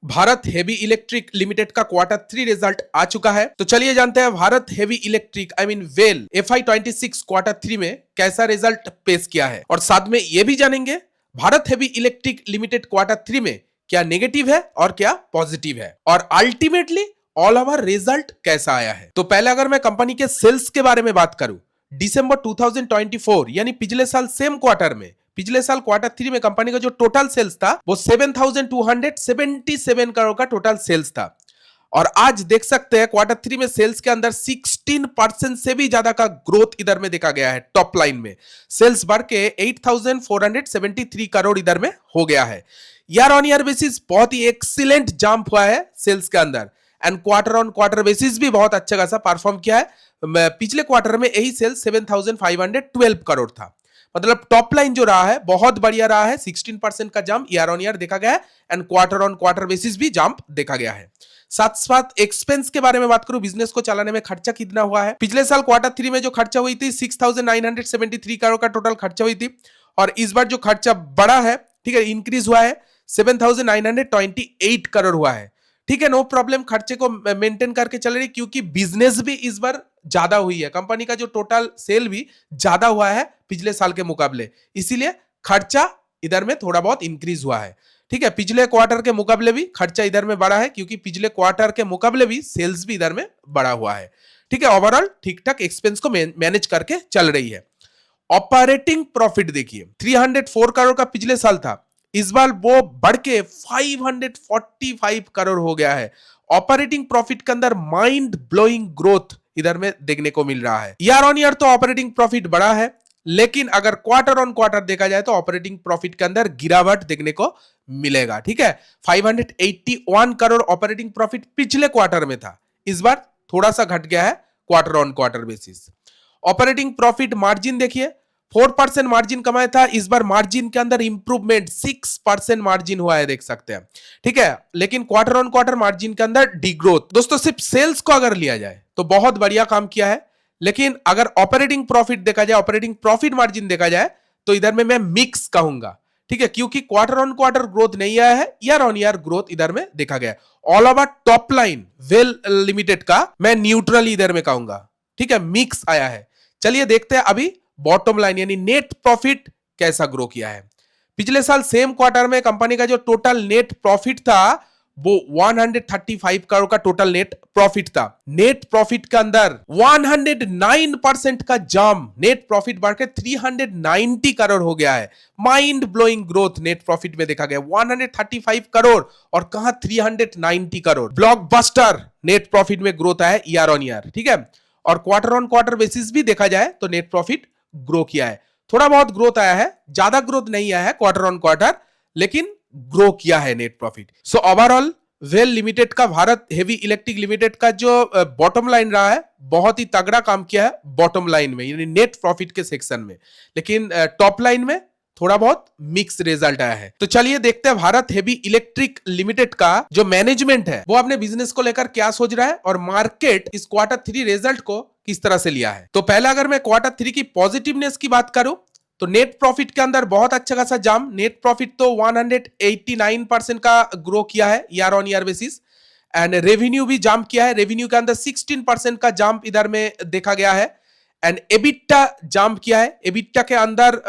Bharat heavy electric limited का Q3 result आ चुका है। तो चलिए जानते हैं Bharat heavy electric well FY26 Q3 में कैसा रिजल्ट पेश किया है, और साथ में ये भी जानेंगे Bharat heavy electric limited Q3 में क्या नेगेटिव है और क्या पॉजिटिव है, और अल्टीमेटली ऑल ओवर रिजल्ट कैसा आया है। तो पहले अगर मैं कंपनी के सेल्स के बारे में बात करूं, दिसंबर 2024 यानी पिछले साल सेम क्वार्टर में, पिछले साल Q3 में कंपनी का जो टोटल सेल्स था वो 7,277 करोड़ का टोटल सेल्स था। और आज देख सकते हैं Q3 में सेल्स के अंदर 16% से भी ज्यादा का ग्रोथ इधर में देखा गया है। टॉप लाइन में सेल्स बढ़ के 8,473 करोड़ इधर में हो गया है। ईयर ऑन ईयर बेसिस बहुत ही एक्सीलेंट जंप हुआ है सेल्स के अंदर, and quarter on quarter basis भी बहुत अच्छा खासा परफॉर्म किया है। पिछले क्वार्टर में यही सेल्स 7,512 करोड़ था। मतलब टॉप लाइन जो रहा है बहुत बढ़िया रहा है। 16% का जंप ईयर ऑन ईयर देखा गया है, and quarter on quarter basis भी जंप देखा गया है। साथ साथ एक्सपेंस के बारे में बात करूं, बिजनेस को चलाने में खर्चा कितना हुआ है। पिछले साल Q3 में जो खर्चा हुई थी 6,973 करोड़ का टोटल खर्चा हुई थी, और इस बार जो खर्चा बढ़ा है, ठीक है, इंक्रीज हुआ है, 7,928 करोड़ हुआ है। ठीक है, नो प्रॉब्लम, खर्चे को मेंटेन करके चल रही, क्योंकि बिजनेस भी इस बार ज्यादा हुई है। कंपनी का जो टोटल सेल भी ज्यादा हुआ है पिछले साल के मुकाबले, इसीलिए खर्चा इधर में थोड़ा बहुत इंक्रीज हुआ है। ठीक है, पिछले क्वार्टर के मुकाबले भी खर्चा इधर में बढ़ा है, क्योंकि पिछले क्वार्टर के मुकाबले भी सेल्स भी इधर में बढ़ा हुआ है। ठीक है, ओवरऑल ठीक ठाक एक्सपेंस को मैनेज करके चल रही है। ऑपरेटिंग प्रॉफिट देखिए, 304 करोड़ का पिछले साल था, इस बार वो बढ़ के 545 करोड़ हो गया है। ऑपरेटिंग प्रॉफिट के अंदर माइंड ब्लोइंग ग्रोथ इधर में देखने को मिल रहा है। ईयर ऑन ईयर तो ऑपरेटिंग प्रॉफिट बढ़ा है, लेकिन अगर क्वार्टर ऑन क्वार्टर देखा जाए तो ऑपरेटिंग प्रॉफिट के अंदर गिरावट देखने को मिलेगा। ठीक है, 581 करोड़ ऑपरेटिंग प्रॉफिट पिछले क्वार्टर में था, इस बार थोड़ा सा घट गया है quarter on quarter basis. Operating profit margin देखिए, 4% मार्जिन कमाया था, इस बार मार्जिन के अंदर इंप्रूवमेंट 6% मार्जिन हुआ है, देख सकते हैं। ठीक है, लेकिन क्वार्टर ऑन क्वार्टर मार्जिन के अंदर डिग्रोथ। दोस्तों सिर्फ सेल्स को अगर लिया जाए तो बहुत बढ़िया काम किया है, लेकिन अगर ऑपरेटिंग प्रॉफिट देखा जाए, ऑपरेटिंग प्रॉफिट मार्जिन देखा जाए, तो इधर में मैं मिक्स कहूंगा। ठीक है, क्योंकि क्वार्टर ऑन क्वार्टर ग्रोथ नहीं आया है, ईयर ऑन ईयर ग्रोथ इधर में देखा गया। All over top line well limited का मैं न्यूट्रल इधर में कहूंगा। ठीक है, मिक्स आया है। चलिए देखते हैं अभी बॉटम लाइन यानी नेट प्रॉफिट कैसा ग्रो किया है। पिछले साल सेम क्वार्टर में कंपनी का जो टोटल नेट प्रॉफिट था वो 135 करोड़ का टोटल नेट प्रॉफिट था। नेट प्रॉफिट के अंदर 109% का जंप, नेट प्रॉफिट बढ़कर 390 करोड़ हो गया है। Mind blowing growth net profit में देखा गया, 135 करोड़ और कहां 390 करोड़। ब्लॉकबस्टर नेट प्रॉफिट में ग्रोथ आया है ईयर ऑन ईयर। ठीक है, और क्वार्टर ऑन क्वार्टर बेसिस भी देखा जाए तो नेट प्रॉफिट ग्रो किया है। थोड़ा बहुत ग्रोथ आया है, ज्यादा ग्रोथ नहीं आया है क्वार्टर ऑन क्वार्टर, लेकिन ग्रो किया है net profit. So overall well limited का, भारत हेवी इलेक्ट्रिक लिमिटेड का जो बॉटम लाइन रहा है, बहुत ही तगड़ा काम किया है बॉटम लाइन में यानी नेट प्रॉफिट के सेक्शन में, लेकिन टॉप लाइन में थोड़ा बहुत मिक्स रिजल्ट आया है। तो चलिए देखते हैं भारत हेवी इलेक्ट्रिक लिमिटेड का जो मैनेजमेंट है वो अपने बिजनेस को लेकर क्या सोच रहा है, और मार्केट इस Q3 रिजल्ट को किस तरह से लिया है। तो पहले अगर मैं Q3 की पॉजिटिवनेस की बात करूं, तो नेट प्रॉफिट के अंदर बहुत अच्छा खासा जंप, नेट प्रॉफिट तो 189% का ग्रो किया है year on year basis, and revenue भी जंप किया है, रेवेन्यू के अंदर 16% का जंप इधर में देखा गया है, एंड एबिटा जंप किया है, एबिटा के अंदर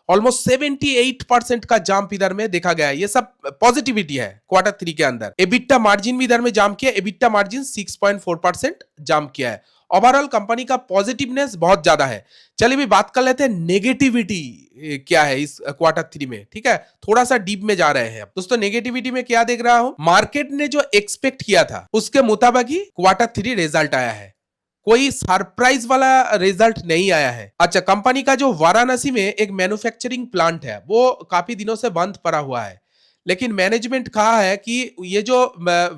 ऑलमोस्ट 78% का जंप इधर में देखा गया है। ये सब पॉजिटिविटी है Q3 के अंदर। एबिटा मार्जिन भी इधर में जंप किया, एबिटा मार्जिन 6.4% जंप किया है। ओवरऑल कंपनी का पॉजिटिवनेस बहुत ज्यादा है। चलिए भी बात कर लेते हैं नेगेटिविटी क्या है इस Q3 में। ठीक है, थोड़ा सा डीप में जा रहे हैं दोस्तों। नेगेटिविटी में क्या देख रहा हूं, मार्केट ने जो एक्सपेक्ट किया था उसके मुताबिक ही Q3 रिजल्ट आया है, कोई सरप्राइज वाला रिजल्ट नहीं आया है। अच्छा, कंपनी का जो वाराणसी में एक मैन्युफैक्चरिंग प्लांट है वो काफी दिनों से बंद पड़ा हुआ है, लेकिन मैनेजमेंट कहा है कि ये जो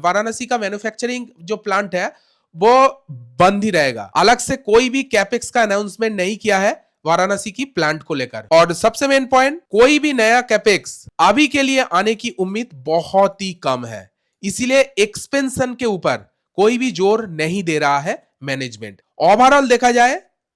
वाराणसी का मैन्युफैक्चरिंग जो प्लांट है वो बंद ही रहेगा। अलग से कोई भी कैपेक्स का अनाउंसमेंट नहीं किया है वाराणसी की प्लांट को लेकर। और सबसे मेन पॉइंट, कोई भी नया कैपेक्स अभी के लिए आने की उम्मीद बहुत ही कम है, इसीलिए एक्सपेंशन के ऊपर कोई भी जोर नहीं दे रहा है मैनेजमेंट। ओवरऑल देखा जाए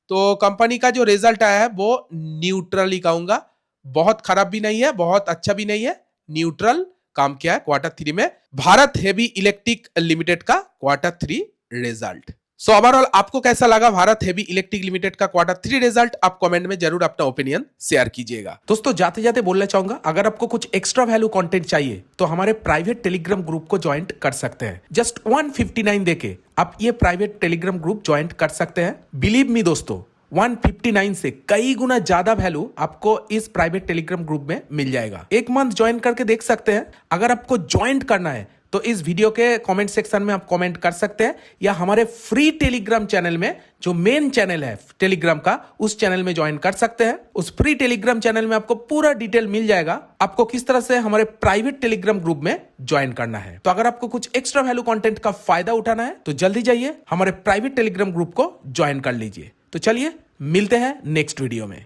तो कंपनी का जो रिजल्ट आया है वो न्यूट्रल ही कहूंगा, बहुत खराब भी नहीं है, बहुत अच्छा भी नहीं है, न्यूट्रल काम किया है Q3 में भारत हेवी इलेक्ट्रिक लिमिटेड का Q3 रिजल्ट। सो ओवरऑल आपको कैसा लगा भारत हेवी इलेक्ट्रिक लिमिटेड का Q3 रिजल्ट? आप कमेंट में जरूर अपना ओपिनियन शेयर कीजिएगा। दोस्तों जाते जाते बोलना चाहूंगा, अगर आपको कुछ एक्स्ट्रा वैल्यू कंटेंट चाहिए तो हमारे प्राइवेट टेलीग्राम ग्रुप को ज्वाइन कर सकते हैं। जस्ट 159 देके आप ये प्राइवेट टेलीग्राम ग्रुप ज्वाइन कर सकते हैं। बिलीव मी दोस्तों, 159 से कई गुना ज्यादा वैल्यू आपको इस प्राइवेट टेलीग्राम ग्रुप में मिल जाएगा। एक मंथ ज्वाइन करके देख सकते हैं। अगर आपको ज्वाइन करना है तो इस वीडियो के कमेंट सेक्शन में आप कमेंट कर सकते हैं, या हमारे फ्री टेलीग्राम चैनल में, जो मेन चैनल है टेलीग्राम का, उस चैनल में ज्वाइन कर सकते हैं। उस फ्री टेलीग्राम चैनल में आपको पूरा डिटेल मिल जाएगा, आपको किस तरह से हमारे प्राइवेट टेलीग्राम ग्रुप में ज्वाइन करना है। तो अगर आपको कुछ एक्स्ट्रा वैल्यू कंटेंट का फायदा उठाना है तो जल्दी जाइए हमारे प्राइवेट टेलीग्राम ग्रुप को ज्वाइन कर लीजिए। तो चलिए मिलते हैं नेक्स्ट वीडियो में।